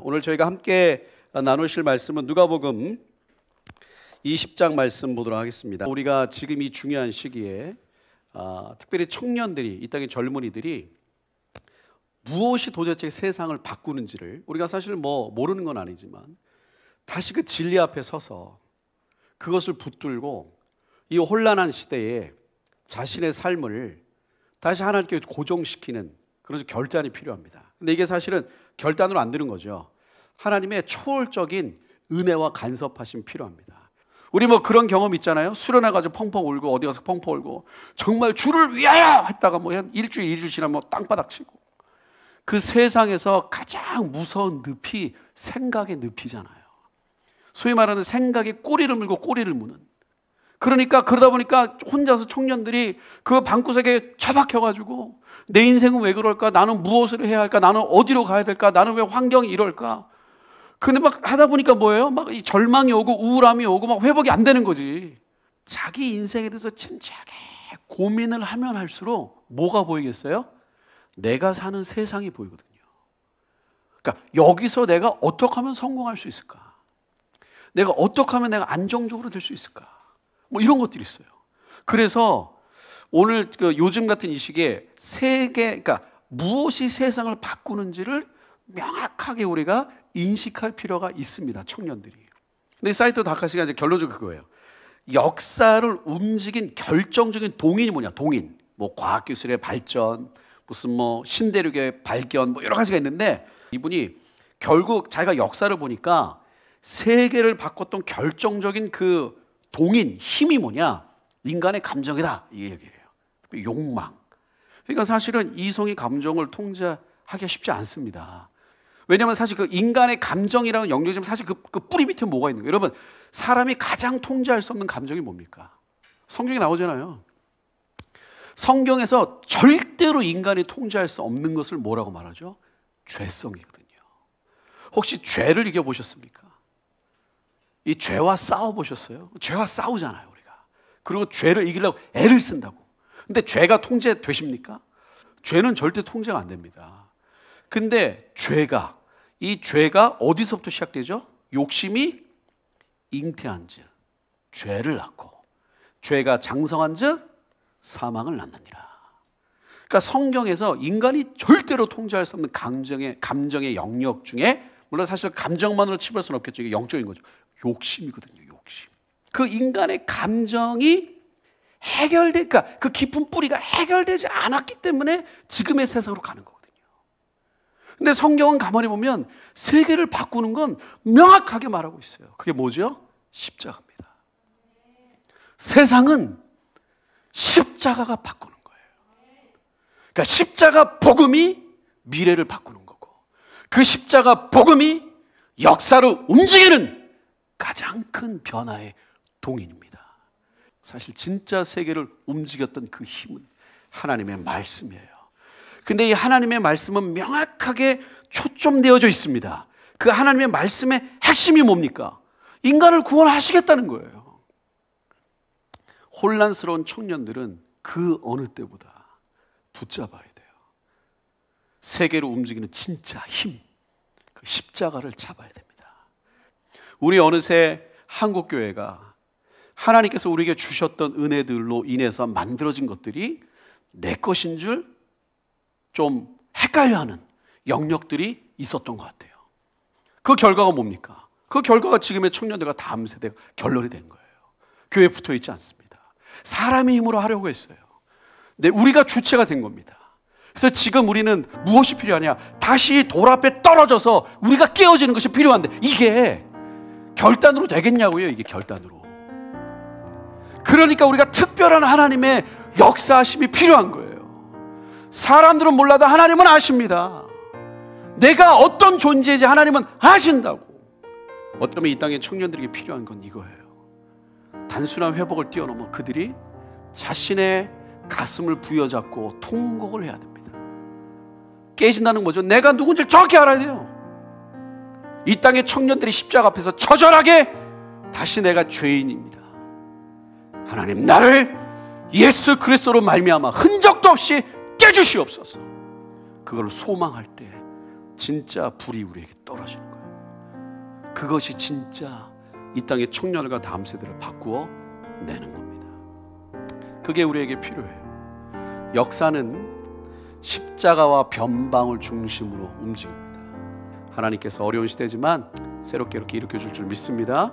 오늘 저희가 함께 나누실 말씀은 누가복음 20장 말씀 보도록 하겠습니다. 우리가 지금 이 중요한 시기에 특별히 청년들이, 이 땅의 젊은이들이 무엇이 도대체 세상을 바꾸는지를 우리가 사실 모르는 건 아니지만 다시 그 진리 앞에 서서 그것을 붙들고 이 혼란한 시대에 자신의 삶을 다시 하나님께 고정시키는 그런 결단이 필요합니다. 근데 이게 사실은 결단으로 안 되는 거죠. 하나님의 초월적인 은혜와 간섭하심이 필요합니다. 우리 그런 경험 있잖아요. 수련해가지고 펑펑 울고 어디 가서 펑펑 울고 정말 주를 위하여 했다가 한 일주일, 2주 지나면 땅바닥 치고. 그 세상에서 가장 무서운 늪이 생각의 늪이잖아요. 소위 말하는 생각이 꼬리를 물고 꼬리를 무는. 그러니까 그러다 보니까 혼자서 청년들이 그 방구석에 처박혀가지고 내 인생은 왜 그럴까? 나는 무엇을 해야 할까? 나는 어디로 가야 될까? 나는 왜 환경이 이럴까? 근데 하다 보니까 뭐예요? 이 절망이 오고 우울함이 오고 회복이 안 되는 거지. 자기 인생에 대해서 진지하게 고민을 하면 할수록 뭐가 보이겠어요? 내가 사는 세상이 보이거든요. 그러니까 여기서 내가 어떻게 하면 성공할 수 있을까? 내가 어떻게 하면 내가 안정적으로 될 수 있을까? 이런 것들이 있어요. 그래서 오늘 요즘 같은 이 시기에 그러니까 무엇이 세상을 바꾸는지를 명확하게 우리가 인식할 필요가 있습니다. 청년들이. 근데 이 사이트 다카시가 이제 결론적으로 그거예요. 역사를 움직인 결정적인 동인이 뭐냐? 동인. 과학기술의 발전, 무슨 신대륙의 발견, 여러 가지가 있는데 이분이 결국 자기가 역사를 보니까 세계를 바꿨던 결정적인 그 동인, 힘이 뭐냐? 인간의 감정이다. 이 얘기예요. 욕망. 그러니까 사실은 이성이 감정을 통제하기 쉽지 않습니다. 왜냐하면 사실 그 인간의 감정이라는 영역이지만 사실 그 뿌리 밑에 뭐가 있는 거예요? 여러분, 사람이 가장 통제할 수 없는 감정이 뭡니까? 성경에 나오잖아요. 성경에서 절대로 인간이 통제할 수 없는 것을 뭐라고 말하죠? 죄성이거든요. 혹시 죄를 이겨보셨습니까? 이 죄와 싸워보셨어요? 죄와 싸우잖아요, 우리가. 그리고 죄를 이기려고 애를 쓴다고. 근데 죄가 통제되십니까? 죄는 절대 통제가 안 됩니다. 근데 이 죄가 어디서부터 시작되죠? 욕심이 잉태한 즉 죄를 낳고, 죄가 장성한 즉 사망을 낳느니라. 그러니까 성경에서 인간이 절대로 통제할 수 없는 감정의 영역 중에, 물론 사실 감정만으로 치부할 수는 없겠죠. 이게 영적인 거죠. 욕심이거든요. 욕심. 그 인간의 감정이 그러니까 그 깊은 뿌리가 해결되지 않았기 때문에 지금의 세상으로 가는 거거든요. 근데 성경은 가만히 보면 세계를 바꾸는 건 명확하게 말하고 있어요. 그게 뭐죠? 십자가입니다. 세상은 십자가가 바꾸는 거예요. 그러니까 십자가 복음이 미래를 바꾸는 거고, 그 십자가 복음이 역사를 움직이는 가장 큰 변화의 동인입니다. 사실 진짜 세계를 움직였던 그 힘은 하나님의 말씀이에요. 근데 이 하나님의 말씀은 명확하게 초점되어져 있습니다. 그 하나님의 말씀의 핵심이 뭡니까? 인간을 구원하시겠다는 거예요. 혼란스러운 청년들은 그 어느 때보다 붙잡아야 돼요. 세계를 움직이는 진짜 힘, 그 십자가를 잡아야 됩니다. 우리 어느새 한국교회가 하나님께서 우리에게 주셨던 은혜들로 인해서 만들어진 것들이 내 것인 줄 좀 헷갈려하는 영역들이 있었던 것 같아요. 그 결과가 뭡니까? 그 결과가 지금의 청년들과 다음 세대가 결론이 된 거예요. 교회에 붙어 있지 않습니다. 사람의 힘으로 하려고 했어요. 근데 우리가 주체가 된 겁니다. 그래서 지금 우리는 무엇이 필요하냐? 다시 돌 앞에 떨어져서 우리가 깨어지는 것이 필요한데, 이게 결단으로 되겠냐고요. 이게 결단으로. 그러니까 우리가 특별한 하나님의 역사하심이 필요한 거예요. 사람들은 몰라도 하나님은 아십니다. 내가 어떤 존재인지 하나님은 아신다고. 어쩌면 이 땅의 청년들에게 필요한 건 이거예요. 단순한 회복을 뛰어넘어 그들이 자신의 가슴을 부여잡고 통곡을 해야 됩니다. 깨진다는 거죠. 내가 누군지를 정확히 알아야 돼요. 이 땅의 청년들이 십자가 앞에서 처절하게 다시 내가 죄인입니다. 하나님, 나를 예수 그리스도로 말미암아 흔적도 없이 깨주시옵소서. 그걸 소망할 때 진짜 불이 우리에게 떨어지는 거예요. 그것이 진짜 이 땅의 청년과 다음 세대를 바꾸어 내는 겁니다. 그게 우리에게 필요해요. 역사는 십자가와 변방을 중심으로 움직입니다. 하나님께서 어려운 시대지만 새롭게 이렇게 일으켜 줄 줄 믿습니다.